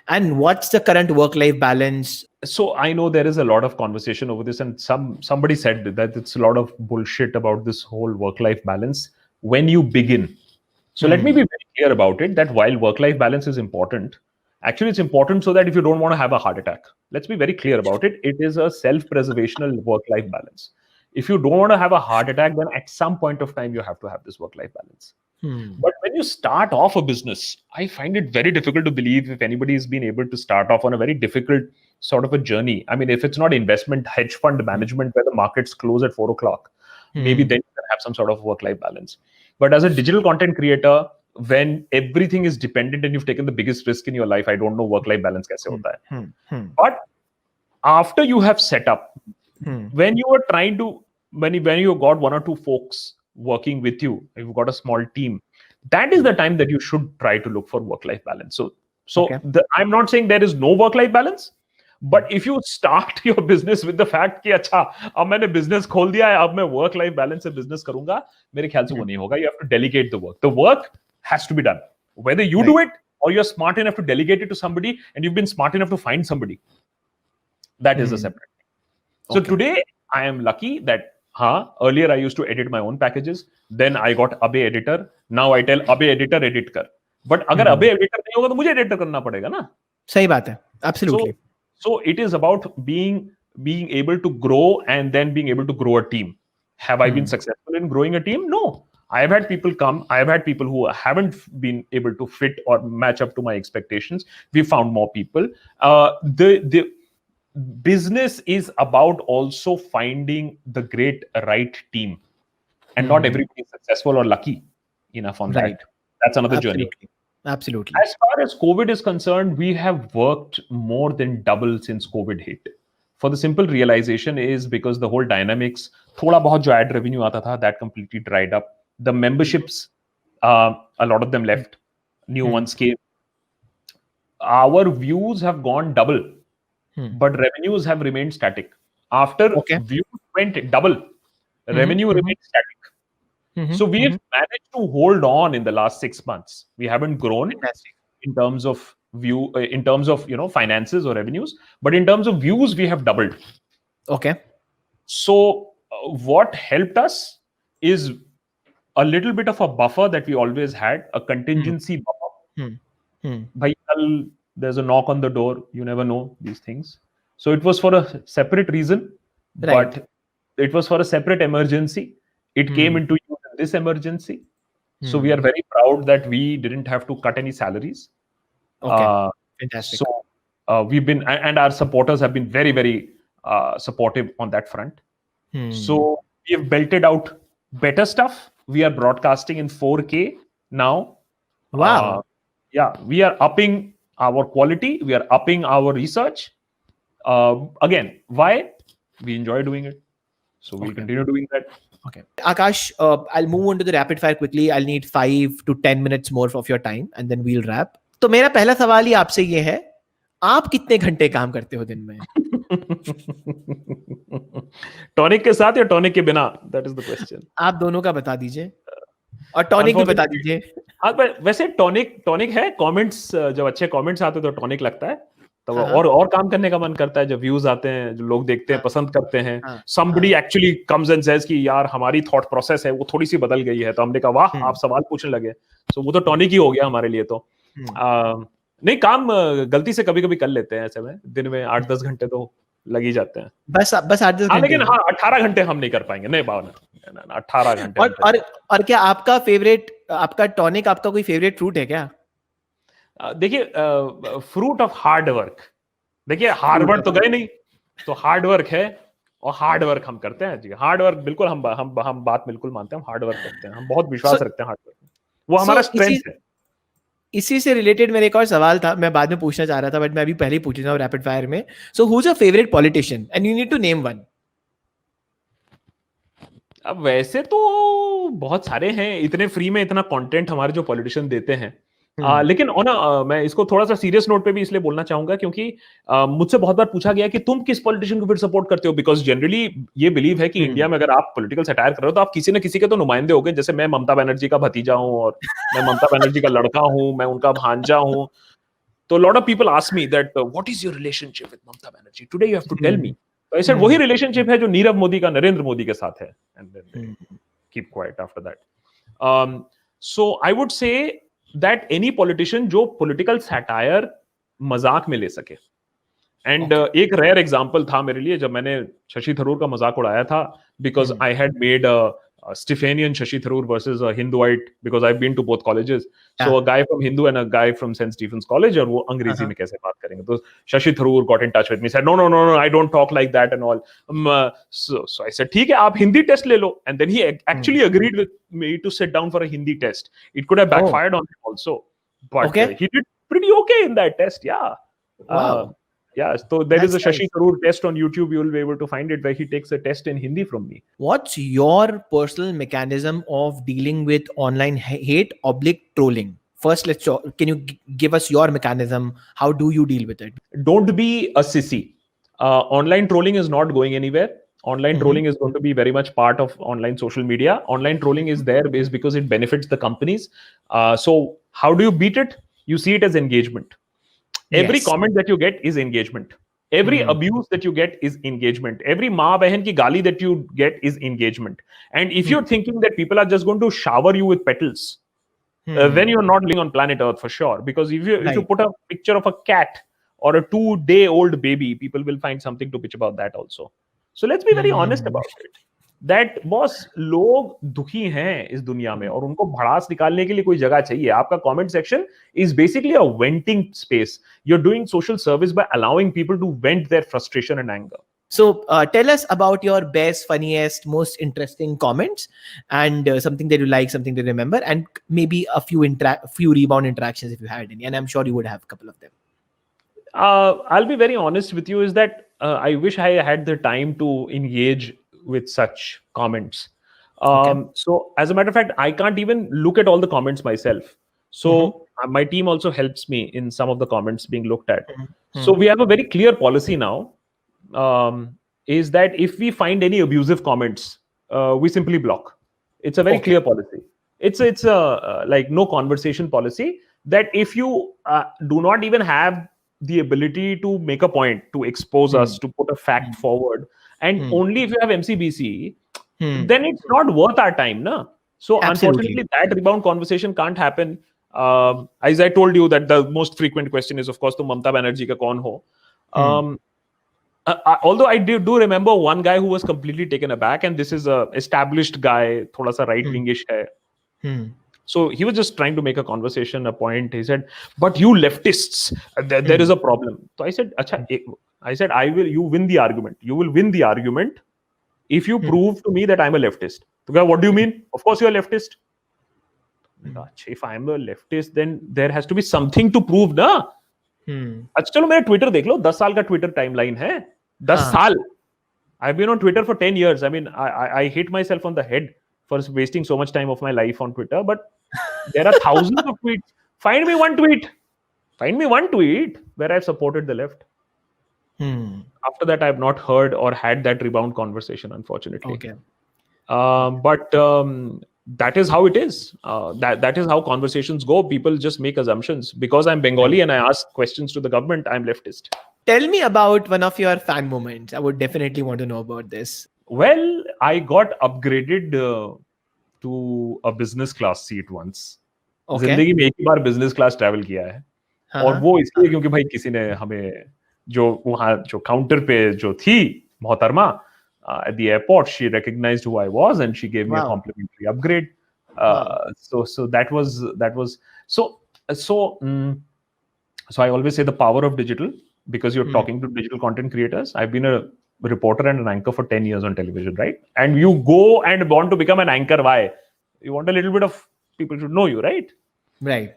And what's the current work life balance? So I know there is a lot of conversation over this, and somebody said that it's a lot of bullshit about this whole work-life balance when you begin. So let me be very clear about it, that while work-life balance is important, actually it's important so that if you don't want to have a heart attack. Let's be very clear about it. It is a self-preservational work-life balance. If you don't want to have a heart attack, then at some point of time you have to have this work-life balance. Hmm. But when you start off a business, I find it very difficult to believe if anybody has been able to start off on a very difficult sort of a journey. I mean, if it's not investment, hedge fund management, where the markets close at 4 o'clock, maybe Hmm. then you can have some sort of work life balance. But as a digital content creator, when everything is dependent and you've taken the biggest risk in your life, I don't know work life balance kaise Hmm. hota hai. Hmm. Hmm. But after you have set up, Hmm. when you are trying to, when you got one or two folks working with you, you've got a small team, that is the time that you should try to look for work life balance. Okay. I'm not saying there is no work life balance, but if you start your business with the fact कि अच्छा अब मैंने business खोल दिया है, अब मैं work life balance से business करूंगा, मेरे ख्याल से वो नहीं होगा. You have to delegate the work has to be done, whether you do Right. it or you're smart enough to delegate it to somebody, and you've been smart enough to find somebody. That is a Hmm. separate. So Okay. today I am lucky that earlier I used to edit my own packages. Then I got Abe editor. Now I tell Abe editor edit कर. But अगर Hmm. Abe editor नहीं होगा तो मुझे editor करना पड़ेगा ना. सही बात है. So Absolutely. so it is about being able to grow and then being able to grow a team. Have I been successful in growing a team? No. I have had people come. I have had people who haven't been able to fit or match up to my expectations. We found more people. The business is about also finding the great right team, and not Hmm. everybody is successful or lucky enough on Right. that. That's another journey. Absolutely. Absolutely. As far as COVID is concerned, we have worked more than double since COVID hit. For the simple realization is because the whole dynamics, thoda bahut jo ad revenue aata tha, that completely dried up. The memberships, a lot of them left. New Hmm. ones came. Our views have gone double, Hmm. but revenues have remained static. After Okay. views went double, revenue Mm-hmm. remained static. So Mm-hmm. we've Mm-hmm. managed to hold on in the last 6 months. We haven't grown Fantastic. in terms of in terms of finances or revenues, but in terms of views, we have doubled. Okay. So what helped us is a little bit of a buffer that we always had, a Hmm. contingency buffer. Hmm. Hmm. Bhai, there's a knock on the door. You never know these things. So it was for a separate reason, Right. but it was for a separate emergency. It came Hmm. into use in this emergency. So we Hmm. are very proud that we didn't have to cut any salaries. Okay. Uh, Fantastic. so we've been, and our supporters have been very, very supportive on that front. Hmm. So we have belted out better stuff. We are broadcasting in 4K now. Wow. Yeah, we are upping our quality. We are upping our research. Again, why? We enjoy doing it, so we'll continue doing that. Okay. Akash, I'll move on to the rapid fire quickly. I'll need 5 to 10 minutes more of your time and then we'll wrap. तो मेरा पहला सवाल ही आपसे ये है, आप कितने घंटे काम करते हो दिन में? टॉनिक के साथ या टॉनिक के बिना? That is the question. आप दोनों का बता दीजिए और टॉनिक भी बता दीजिए. हाँ, वैसे टॉनिक है. कमेंट्स, जब अच्छे कमेंट्स आते हैं तो टॉनिक लगता है, तो हाँ. और काम करने का मन करता है. जब व्यूज आते हैं, जो लोग देखते हैं, पसंद करते हैं, हाँ. somebody actually comes and says कि यार हमारी थॉट प्रोसेस है वो थोड़ी सी बदल गई है, तो हमने कहा वाह आप सवाल पूछने लगे, सो वो तो टॉनिक ही हो गया हमारे लिए. तो नहीं, काम गलती से कभी कभी कर लेते हैं. ऐसे में दिन में 8-10 घंटे तो लग ही जाते हैं. बस 8-10 घंटे. लेकिन हाँ, 18 घंटे हम नहीं कर पाएंगे. नहीं बाबा, 18 घंटे. और क्या आपका फेवरेट, आपका टॉनिक, आपका कोई फेवरेट फ्रूट है क्या? देखिए, फ्रूट ऑफ हार्ड वर्क. देखिए, हार्वर्ड तो गए नहीं, तो हार्ड वर्क है, और हार्ड वर्क हम करते हैं जी. हार्ड वर्क बिल्कुल हम बात बिल्कुल मानते हैं. हम हार्ड वर्क करते हैं, हम बहुत विश्वास रखते हैं हार्ड वर्क में. वो हमारा स्ट्रेंथ है. इसी से रिलेटेड मेरा एक और सवाल था, मैं बाद में पूछना चाह रहा था, बट मैं अभी पहले ही पूछ रहा हूँ रैपिड फायर में. So who is your favourite politician and you need to name one. अब वैसे तो बहुत सारे हैं, इतने फ्री में इतना कंटेंट हमारे जो पॉलिटिशियन देते हैं. लेकिन मैं इसको थोड़ा सा सीरियस नोट पे भी इसलिए बोलना चाहूंगा क्योंकि मुझसे बहुत बार पूछा गया कि तुम किस पॉलिटिशियन को फिर सपोर्ट करते हो. बिकॉज जनरली ये बिलीव है कि इंडिया में अगर आप पॉलिटिकल सटायर कर रहे हो तो आप किसी न किसी के तो नुमाइंदे हो गए. जैसे मैं ममता बनर्जी का भतीजा हूं, और मैं ममता बनर्जी का लड़का हूं, मैं उनका भांजा हूं. तो lot of people ask me that what is your relationship with Mamata Banerjee today, you have to tell me. तो ऐसे वही रिलेशनशिप है जो नीरव मोदी का नरेंद्र मोदी के साथ है. And keep quiet after that. So I would say that any politician जो political satire मजाक में ले सके. एंड एक रेयर एग्जांपल था मेरे लिए जब मैंने शशि थरूर का मजाक उड़ाया था, because I had made Stephanian Shashi Tharoor versus a Hinduite, because I've been to both colleges. So a guy from Hindu and a guy from St. Stephen's College, और वो अंग्रेजी में कैसे बात करेंगे. तो Shashi Tharoor got in touch with me, said no, I don't talk like that and all. So I said ठीक है, आप हिंदी टेस्ट ले लो. And then he actually agreed with me to sit down for a Hindi test. It could have backfired on him also, but he did pretty okay in that test. Yeah. Wow. Yeah, so there is a Shashi Tharoor test on YouTube. You will be able to find it where he takes a test in Hindi from me. What's your personal mechanism of dealing with online hate/trolling? First, can you give us your mechanism? How do you deal with it? Don't be a sissy. Online trolling is not going anywhere. Online trolling is going to be very much part of online social media. Online trolling is there because it benefits the companies. So how do you beat it? You see it as engagement. Every comment that you get is engagement. Every abuse that you get is engagement. Every maa behan ki gali that you get is engagement. And if you're thinking that people are just going to shower you with petals, then you're not living on planet Earth for sure. Because if you put a picture of a cat or a 2-day-old baby, people will find something to bitch about that also. So let's be very honest about it. That boss, लोग दुखी हैं इस दुनिया में और उनको भड़ास निकालने के लिए कोई जगह चाहिए. आपका comment section is basically a venting space. You're doing social service by allowing people to vent their frustration and anger. So tell us about your best, funniest, most interesting comments, and something that you like, something to remember, and maybe a few rebound interactions if you had any. And I'm sure you would have a couple of them. I'll be very honest with you is that I wish I had the time to engage with such comments. So as a matter of fact, I can't even look at all the comments myself. So my team also helps me in some of the comments being looked at. So we have a very clear policy now, is that if we find any abusive comments, we simply block. It's a very clear policy. It's a like no conversation policy, that if you do not even have the ability to make a point, to expose us, to put a fact forward, and only if you have MCBC, then it's not worth our time, na? So unfortunately, that rebound conversation can't happen. As I told you, that the most frequent question is, of course, to Mamta Banerjee ka kaun ho. Although I do remember one guy who was completely taken aback, and this is a established guy, thoda sa right-wingish hai. So he was just trying to make a conversation, a point. He said, "But you leftists, there is a problem." So I said, "Acha." I said, you win the argument. You will win the argument if you prove to me that I'm a leftist. So, what do you mean? Of course you're a leftist. If I'm a leftist, then there has to be something to prove, na? अच्छा चलो मेरा Twitter देख लो, 10 साल का Twitter timeline है, 10 हाँ. साल. I've been on Twitter for 10 years. I mean, I hit myself on the head for wasting so much time of my life on Twitter, but there are thousands of tweets. Find me one tweet. Find me one tweet where I've supported the left. After that, I've not heard or had that rebound conversation, unfortunately. Okay. But that is how it is. That is how conversations go. People just make assumptions. Because I'm Bengali and I ask questions to the government, I'm leftist. Tell me about one of your fan moments. I would definitely want to know about this. Well, I got upgraded to a business class seat once. Okay. जिंदगी में एक ही बार business class travel किया है. और वो इसलिए क्योंकि भाई किसी ने हमें जो वहाँ जो काउंटर पे जो थी मोहतरमा at the airport, she recognized who I was and she gave me a complimentary upgrade. So that was so I always say the power of digital, because you're talking to digital content creators. I've been a reporter and an anchor for 10 years on television, right? And you go and want to become an anchor. Why? You want a little bit of people to know you, right? Right.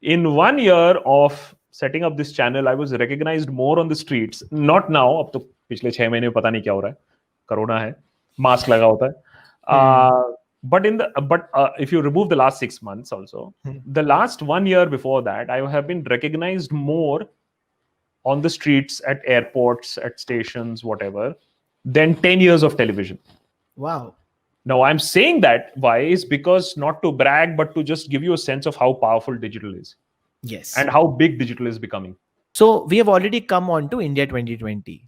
In 1 year of setting up this channel, I was recognized more on the streets. Not now. अब तो पिछले 6 महीने में पता नहीं क्या हो रहा है. Corona है. Mask लगा होता है. But if you remove the last 6 months also, the last 1 year before that, I have been recognized more on the streets, at airports, at stations, whatever, than 10 years of television. Wow. Now, I'm saying that why is because not to brag, but to just give you a sense of how powerful digital is. Yes. And how big digital is becoming. So we have already come on to India 2020,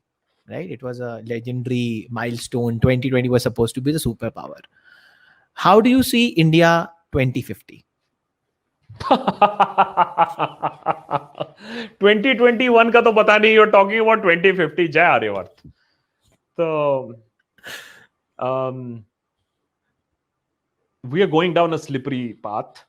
right? It was a legendary milestone. 2020 was supposed to be the superpower. How do you see India 2050? 2021 का तो पता नहीं. You're talking about 2050. जय Aryavart. So we are going down a slippery path.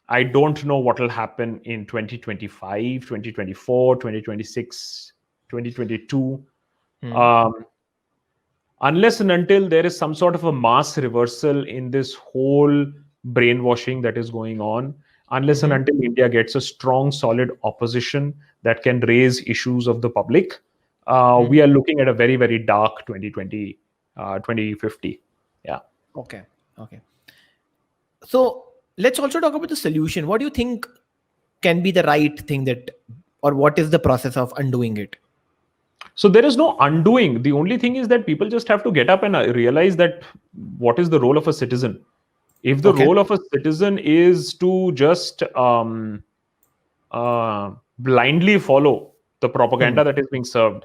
I don't know what will happen in 2025, 2024, 2026, 2022. Unless and until there is some sort of a mass reversal in this whole brainwashing that is going on, unless and until India gets a strong, solid opposition that can raise issues of the public, we are looking at a very, very dark 2020, 2050. Yeah. Okay. So let's also talk about the solution. What do you think can be the right thing or what is the process of undoing it? So there is no undoing. The only thing is that people just have to get up and realize that what is the role of a citizen. If the role of a citizen is to just blindly follow the propaganda that is being served,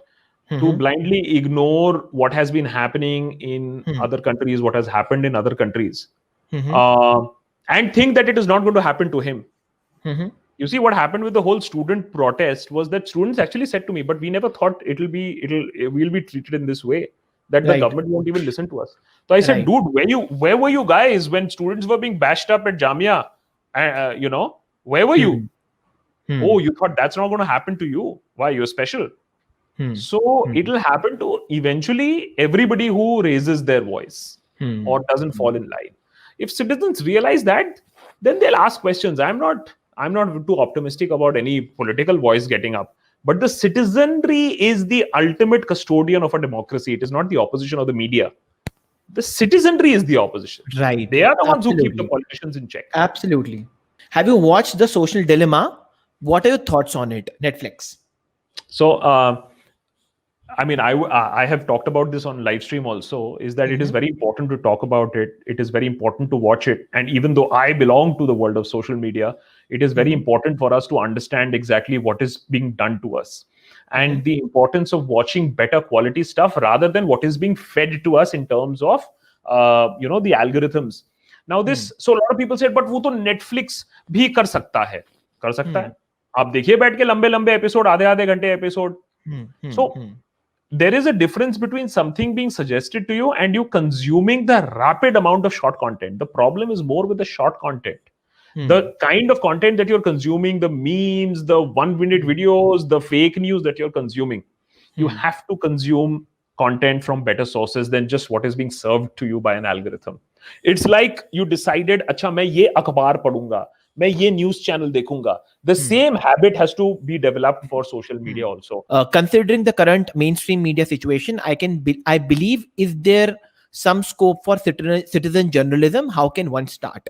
to blindly ignore what has been happening in other countries, what has happened in other countries, and think that it is not going to happen to him. You see, what happened with the whole student protest was that students actually said to me, but we never thought we'll be treated in this way, that the government won't even listen to us. So I said, dude, where were you guys when students were being bashed up at Jamia? Where were you? Oh, you thought that's not going to happen to you? Why? You're special. So it'll happen to eventually everybody who raises their voice or doesn't fall in line. If citizens realize that, then they'll ask questions. I'm not too optimistic about any political voice getting up. But the citizenry is the ultimate custodian of a democracy. It is not the opposition or the media. The citizenry is the opposition. Right. They are the ones who keep the politicians in check. Absolutely. Have you watched The Social Dilemma? What are your thoughts on it, Netflix? So, I have talked about this on live stream also, is that it is very important to talk about it. It is very important to watch it. And even though I belong to the world of social media, it is very important for us to understand exactly what is being done to us and the importance of watching better quality stuff rather than what is being fed to us in terms of, the algorithms. Now so a lot of people said, but वो तो Netflix भी कर सकता है. कर सकता है. आप देखिए बैठ के लंबे एपिसोड, आधे घंटे episode. So there is a difference between something being suggested to you and you consuming the rapid amount of short content. The problem is more with the short content. The kind of content that you're consuming, the memes, the 1-minute videos, the fake news that you're consuming. You have to consume content from better sources than just what is being served to you by an algorithm. It's like you decided, अच्छा मैं ये अखबार पढ़ूंगा, मैं ये news channel देखूंगा. The same habit has to be developed for social media also. Considering the current mainstream media situation, I believe, is there some scope for citizen journalism? How can one start?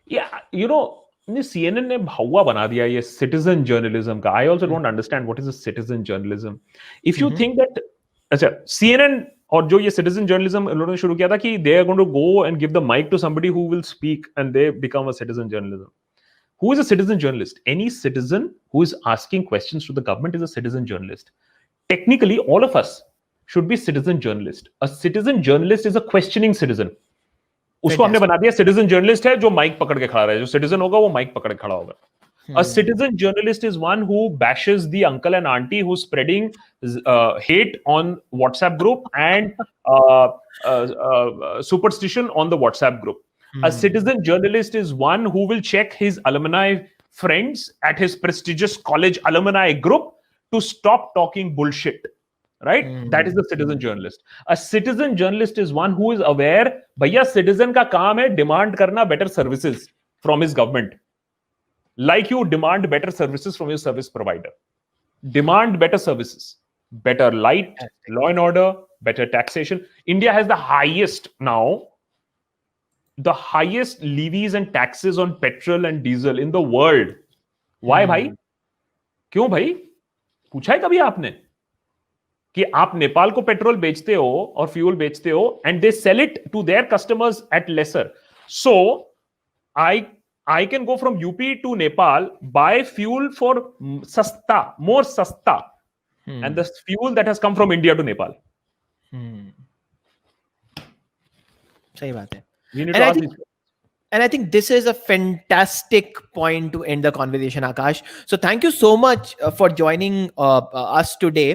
Yeah, CNN ने भौवा बना दिया ये citizen journalism का. I also don't understand what is a citizen journalism. If you think that, अच्छा, CNN और जो ये citizen journalism उन्होंने शुरू किया था कि they are going to go and give the mic to somebody who will speak and they become a citizen journalism. Who is a citizen journalist? Any citizen who is asking questions to the government is a citizen journalist. Technically, all of us should be citizen journalist. A citizen journalist is a questioning citizen. उसको हमने बना दिया citizen journalist है जो mic पकड़ के खड़ा रहा है. जो सिटीजन होगा वो माइक पकड़ के खड़ा होगा. A citizen journalist is one who bashes the uncle and auntie who's spreading hate on WhatsApp group and superstition on the WhatsApp group. A citizen journalist is one who will check his alumni friends at his prestigious college alumni group to stop talking bullshit. Right? That is the citizen journalist. A citizen journalist is one who is aware, भैया citizen का काम है demand करना better services from his government. Like you demand better services from your service provider. Demand better services. Better light, law and order, better taxation. India has the highest levies and taxes on petrol and diesel in the world. Why, भाई? क्यों भाई? पूछा है कभी आपने? कि आप नेपाल को पेट्रोल बेचते हो और फ्यूल बेचते हो and they sell it to their customers at lesser. So I can go from UP to Nepal, buy fuel for more sasta, and the fuel that has come from India to Nepal. सही बात है. We need to ask these. And I think this is a fantastic point to end the conversation, Akash. So thank you so much for joining us today.